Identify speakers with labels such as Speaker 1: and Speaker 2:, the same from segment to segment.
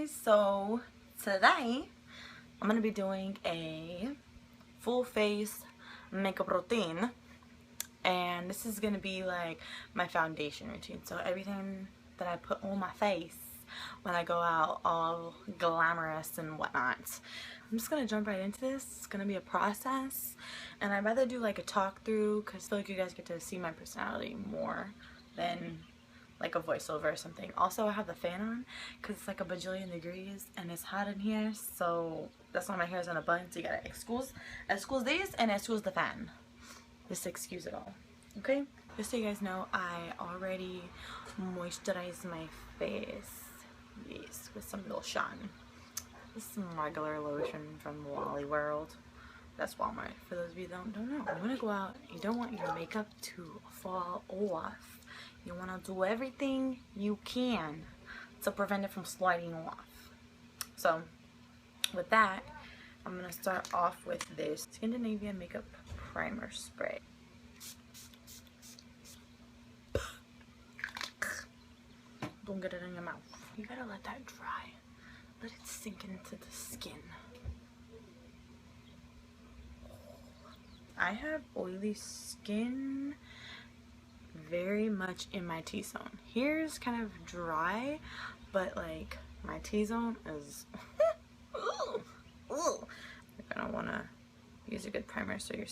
Speaker 1: guys, so today I'm gonna be doing a full face makeup routine, and this is gonna be like my foundation routine. So everything that I put on my face when I go out all glamorous and whatnot. I'm just gonna jump right into this. It's gonna be a process, and I'd rather do like a talk through because I feel like you guys get to see my personality more than like a voiceover or something. Also, I have the fan on because it's like a bajillion degrees and it's hot in here, so that's why my hair's in a bun. So you gotta excuse these and excuse the fan. Just excuse it all, okay? Just so you guys know, I already moisturized my face, yes, with some lotion. This is some regular lotion from Wally World. That's Walmart, for those of you that don't know. You wanna go out, you don't want your makeup to fall off. You want to do everything you can to prevent it from sliding off. So with that, I'm going to start off with this Scandinavian makeup primer spray. Don't get it in your mouth. You gotta let that dry. Let it sink into the skin. I have oily skin, very much in my T-zone. Here's kind of dry, but like my T-zone is you're gonna want to use a good primer so your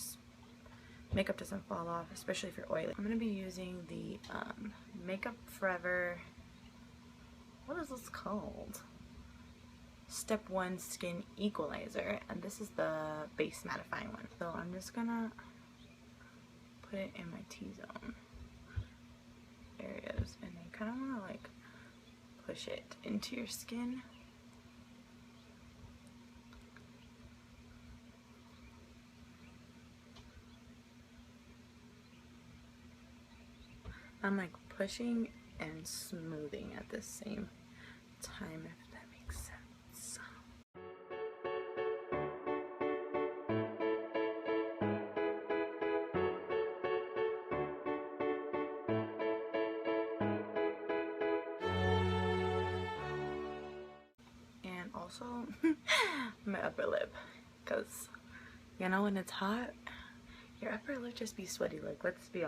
Speaker 1: makeup doesn't fall off, especially if you're oily. I'm gonna be using the Makeup Forever, what is this called? Step 1 Skin Equalizer, and this is the base mattifying one. So I'm just gonna put it in my T-zone areas, and you kind of want to like push it into your skin. I'm like pushing and smoothing at the same time, if that makes sense. Also my upper lip, because you know when it's hot your upper lip just be sweaty. Like let's be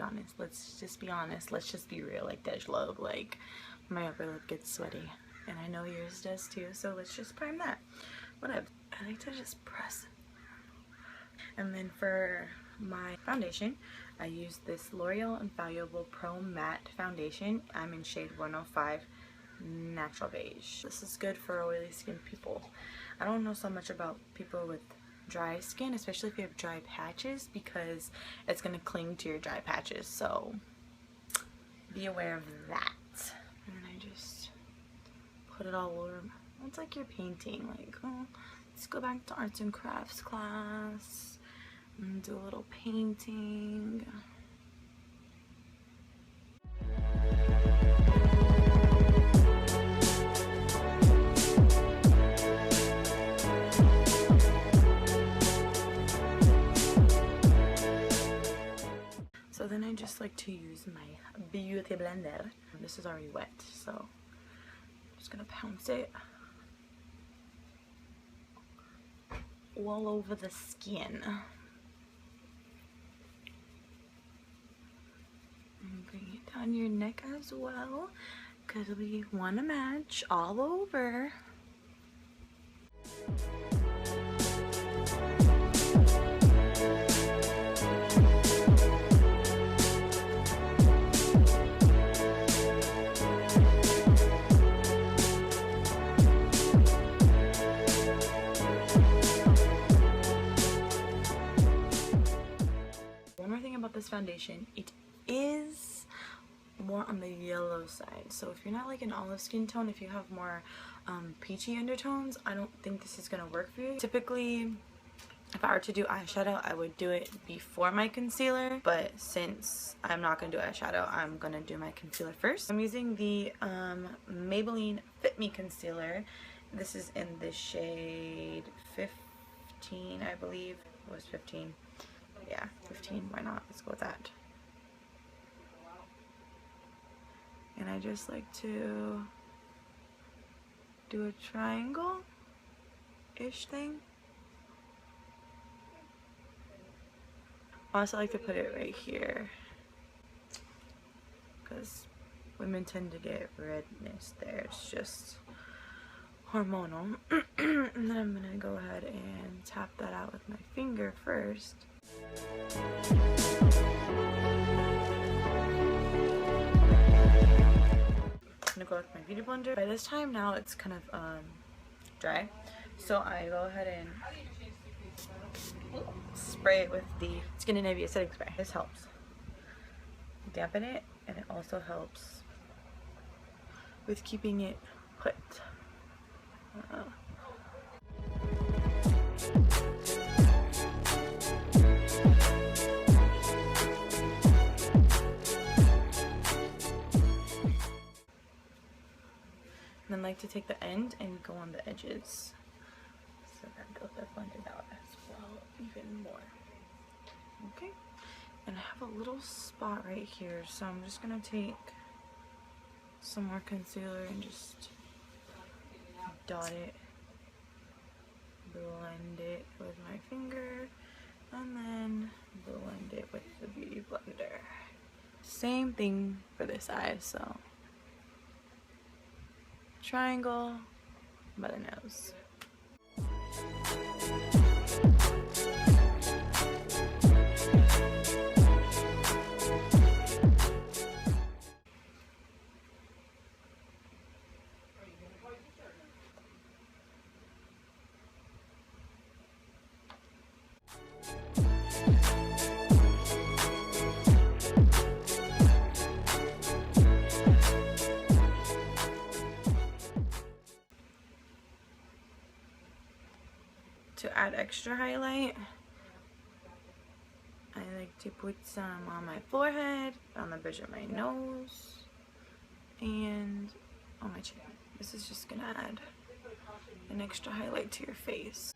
Speaker 1: honest, let's just be honest, let's just be real, like Dej Love, like my upper lip gets sweaty, and I know yours does too, so let's just prime that. Whatever, I like to just press. And then for my foundation, I use this L'Oreal Infallible Pro Matte Foundation. I'm in shade 105 Natural Beige. This is good for oily skin people. I don't know so much about people with dry skin, especially if you have dry patches, because it's going to cling to your dry patches, so be aware of that. And I just put it all over. It's like you're painting, like, oh, let's go back to arts and crafts class and do a little painting. So then I just like to use my beauty blender. This is already wet, so I'm just gonna pounce it all over the skin. And bring it down your neck as well, because we want to match all over. This foundation, it is more on the yellow side, so if you're not like an olive skin tone, if you have more peachy undertones, I don't think this is gonna work for you. Typically, if I were to do eyeshadow, I would do it before my concealer, but since I'm not gonna do eyeshadow, I'm gonna do my concealer first. I'm using the Maybelline Fit Me concealer. This is in the shade 15, I believe. It was 15. Yeah, 15, why not? Let's go with that. And I just like to do a triangle-ish thing. I also like to put it right here because women tend to get redness there. It's just hormonal. And then I'm gonna go ahead and tap that out with my finger first. I'm gonna go with my beauty blender. By this time now it's kind of dry, so I go ahead and spray it with the Skin and Navy setting spray. This helps dampen it, and it also helps with keeping it put. And then like to take the end and go on the edges, so that they'll blend it out as well, even more. Okay, and I have a little spot right here, so I'm just gonna take some more concealer and just dot it, blend it with my finger, and then blend it with the beauty blender. Same thing for this eye, so triangle by the nose. To add extra highlight, I like to put some on my forehead, on the bridge of my nose, and on my chin. This is just gonna add an extra highlight to your face.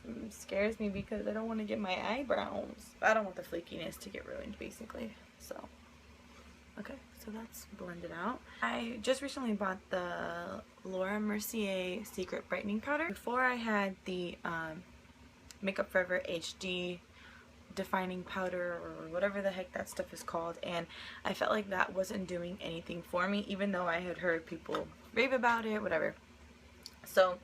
Speaker 1: It scares me because I don't want to get my eyebrows. I don't want the flakiness to get ruined, basically. So, okay, so that's blended out. I just recently bought the Laura Mercier Secret Brightening Powder. Before I had the Makeup Forever HD Defining Powder, or whatever the heck that stuff is called, and I felt like that wasn't doing anything for me, even though I had heard people rave about it, whatever. So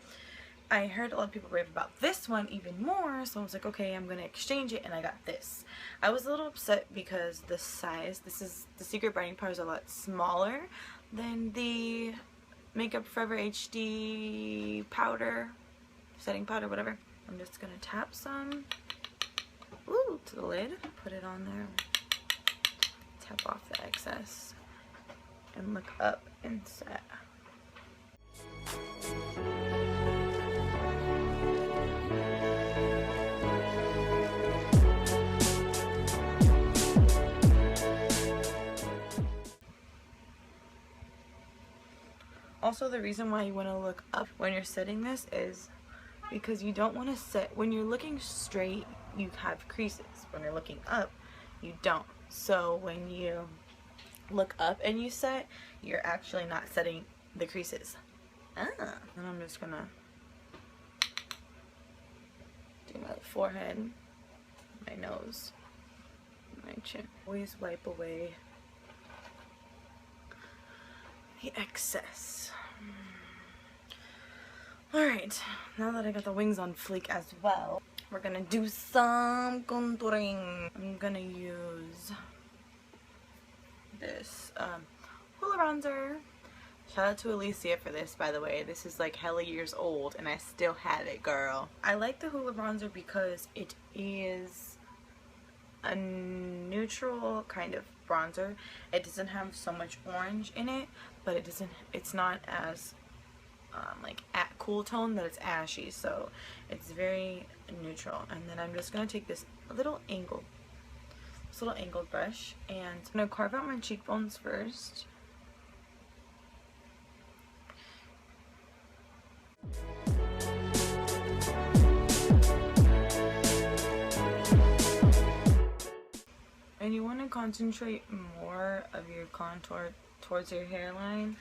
Speaker 1: I heard a lot of people rave about this one even more, so I was like, okay, I'm gonna exchange it, and I got this. I was a little upset because the size, the Secret Brightening Powder is a lot smaller than the Makeup Forever HD powder, setting powder, whatever. I'm just gonna tap some, to the lid, put it on there, tap off the excess, and look up and set. Also, the reason why you want to look up when you're setting this is because you don't want to set, when you're looking straight, you have creases. When you're looking up, you don't. So when you look up and you set, you're actually not setting the creases. And I'm just gonna do my forehead, my nose, my chin. Always wipe away the excess. Alright, now that I got the wings on fleek as well, we're gonna do some contouring. I'm gonna use this Hoola bronzer. Shout out to Alicia for this, by the way. This is like hella years old and I still have it, girl. I like the Hoola bronzer because it is a neutral kind of bronzer. It doesn't have so much orange in it, but it's not as like cool tone that it's ashy, so it's very neutral. And then I'm just gonna take this little angled brush, and I'm gonna carve out my cheekbones first, concentrate more of your contour towards your hairline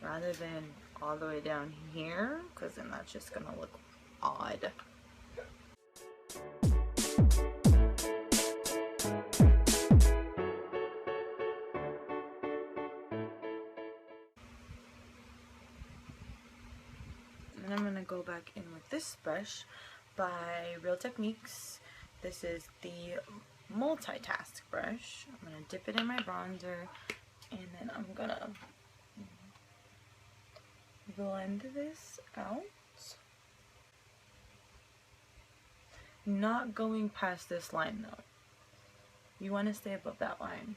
Speaker 1: rather than all the way down here, because then that's just gonna look odd. And I'm gonna go back in with this brush by Real Techniques. This is the multitask brush. I'm gonna dip it in my bronzer, and then I'm gonna blend this out. Not going past this line though. You want to stay above that line.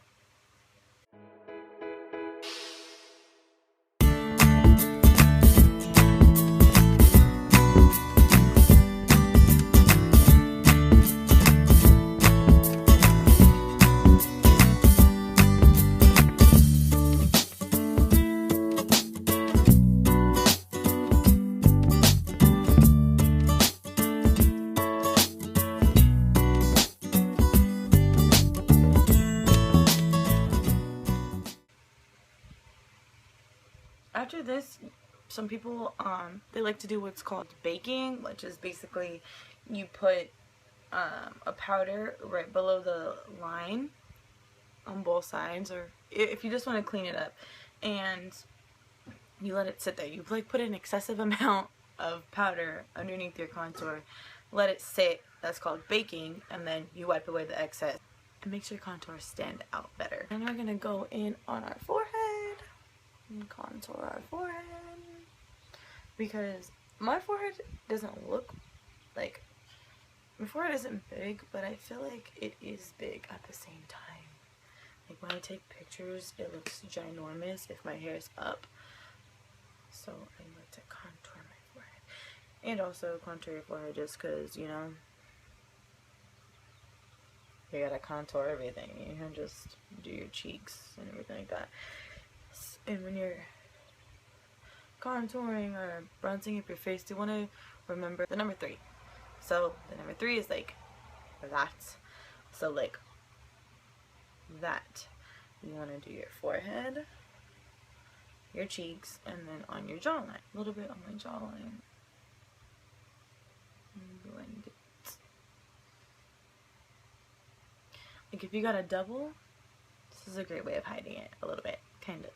Speaker 1: After this, some people they like to do what's called baking, which is basically you put a powder right below the line on both sides, or if you just want to clean it up, and you let it sit there. You like put an excessive amount of powder underneath your contour, let it sit. That's called baking, and then you wipe away the excess. It makes your contour stand out better. And we're gonna go in on our forehead and contour our forehead, because my forehead doesn't look like, my forehead isn't big, but I feel like it is big at the same time. Like when I take pictures, it looks ginormous if my hair is up. So I like to contour my forehead, and also contour your forehead just because, you know, you gotta contour everything. You can just do your cheeks and everything like that. And when you're contouring or bronzing up your face, you want to remember the number 3. So the number 3 is like that. So like that. You want to do your forehead, your cheeks, and then on your jawline. A little bit on my jawline. And blend it. Like if you got a double, this is a great way of hiding it a little bit, kind of.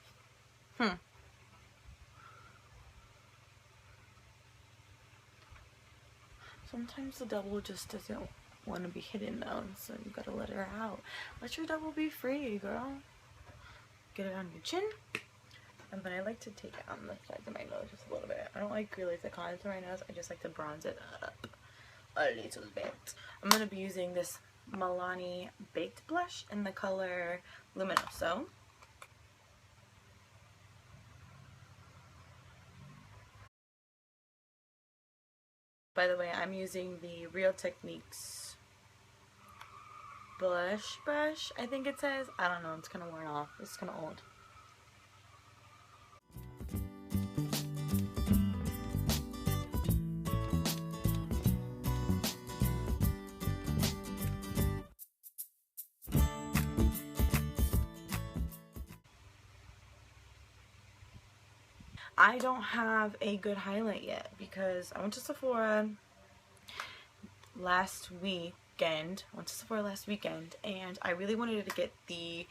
Speaker 1: Sometimes the double just doesn't want to be hidden though, so you gotta let her out. Let your double be free, girl. Get it on your chin. And then I like to take it on the sides of my nose just a little bit. I don't like really to contour my nose, I just like to bronze it up a little bit. I'm gonna be using this Milani Baked Blush in the color Luminoso. By the way, I'm using the Real Techniques blush brush, I think it says. I don't know, it's kind of worn off. It's kind of old. I don't have a good highlight yet because I went to Sephora last weekend. And I really wanted to get the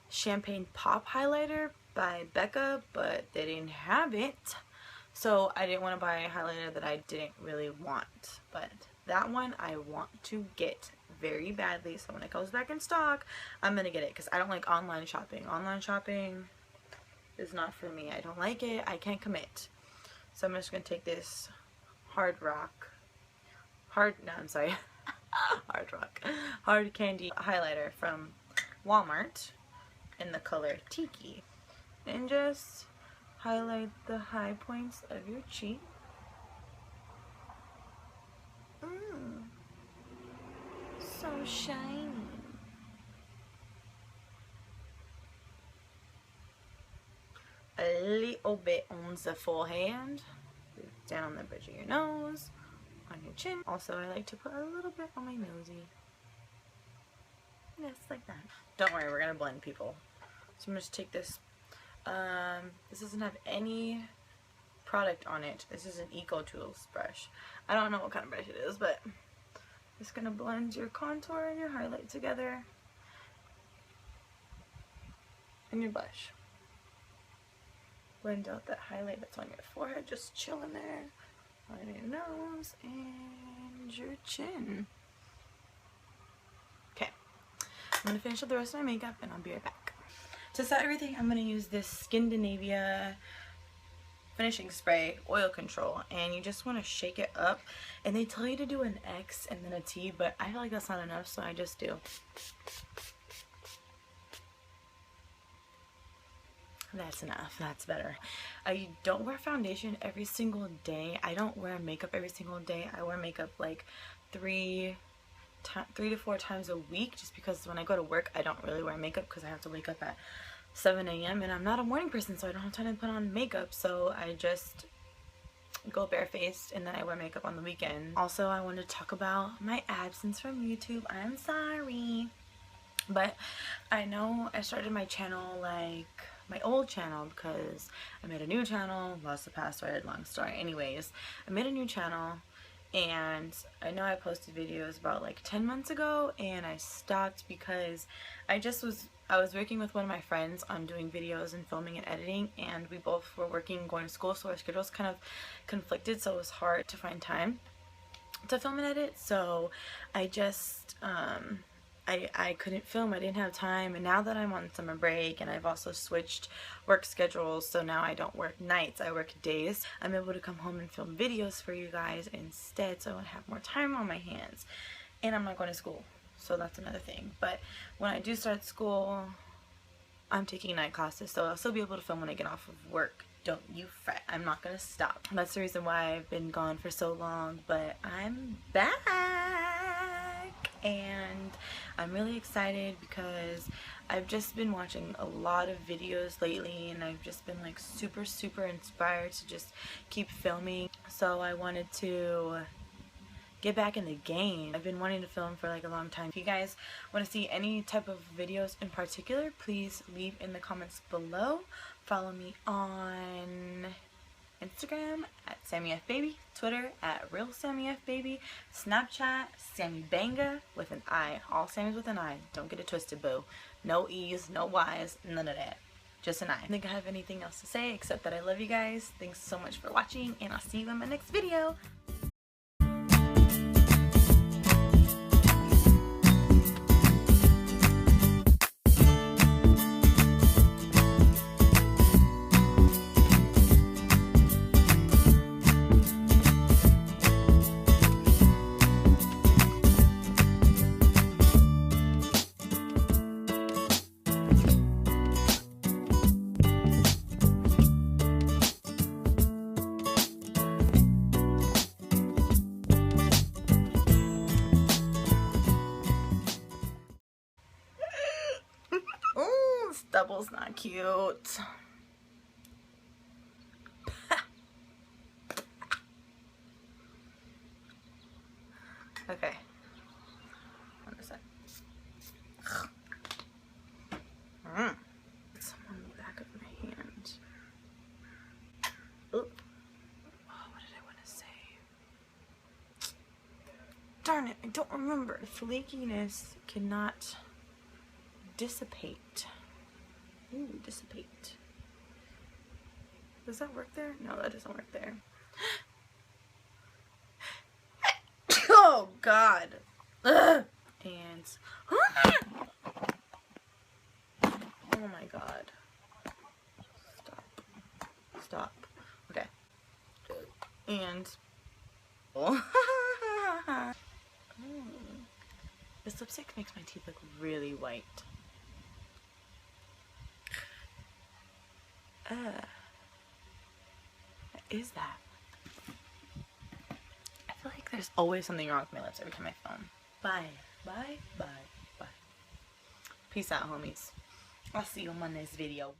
Speaker 1: Champagne Pop highlighter by Becca, but they didn't have it. So I didn't want to buy a highlighter that I didn't really want. But that one I want to get very badly. So when it goes back in stock, I'm going to get it because I don't like online shopping. Online shopping is not for me. I don't like it. I can't commit. So I'm just gonna take this hard candy highlighter from Walmart in the color Tiki, and just highlight the high points of your cheek. So shiny. A little bit on the forehead, down on the bridge of your nose, on your chin. Also, I like to put a little bit on my nosy. Just like that. Don't worry, we're gonna blend, people. So I'm gonna just take this. This doesn't have any product on it. This is an Eco Tools brush. I don't know what kind of brush it is, but it's gonna blend your contour and your highlight together in your blush. Blend out that highlight that's on your forehead, just chilling there, on your nose and your chin. Okay, I'm gonna finish up the rest of my makeup and I'll be right back. To set everything, I'm gonna use this Skindinavia finishing spray oil control, and you just want to shake it up, and they tell you to do an X and then a T, but I feel like that's not enough, so I just do. That's enough. That's better. I don't wear foundation every single day. I don't wear makeup every single day. I wear makeup like 3 to 4 times a week, just because when I go to work I don't really wear makeup because I have to wake up at 7 a.m. and I'm not a morning person, so I don't have time to put on makeup, so I just go barefaced and then I wear makeup on the weekend. Also, I want to talk about my absence from YouTube. I'm sorry, but I know I started my channel like my old channel because I made a new channel, lost the password, long story. Anyways, I made a new channel, and I know I posted videos about like 10 months ago, and I stopped because I was working with one of my friends on doing videos and filming and editing, and we both were working and going to school, so our schedules kind of conflicted, so it was hard to find time to film and edit. So I just I couldn't film. I didn't have time, and now that I'm on summer break and I've also switched work schedules, so now I don't work nights, I work days, I'm able to come home and film videos for you guys instead, so I would have more time on my hands, and I'm not going to school, so that's another thing. But when I do start school, I'm taking night classes, so I'll still be able to film when I get off of work. Don't you fret, I'm not gonna stop. That's the reason why I've been gone for so long, but I'm back, and I'm really excited because I've just been watching a lot of videos lately, and I've just been like super inspired to just keep filming. So I wanted to get back in the game. I've been wanting to film for like a long time. If you guys want to see any type of videos in particular, please leave in the comments below. Follow me on Instagram at SammyFBaby, Twitter at RealSammyFBaby, Snapchat SammyBanga with an I. All Sammys with an I. Don't get it twisted, boo. No E's, no Y's, none of that. Just an I. I don't think I have anything else to say except that I love you guys. Thanks so much for watching, and I'll see you in my next video. Double's not cute. Okay. What is that? It's on the back of my hand. Oop. Oh, what did I want to say? Darn it, I don't remember. The flakiness cannot dissipate. Ooh, dissipate. Does that work there? No, that doesn't work there. Oh, God. Ugh. And... oh, my God. Stop. Okay. And... this lipstick makes my teeth look really white. What is that? I feel like there's always something wrong with my lips every time I film. Bye. Bye. Bye. Bye. Peace out, homies. I'll see you on my next video.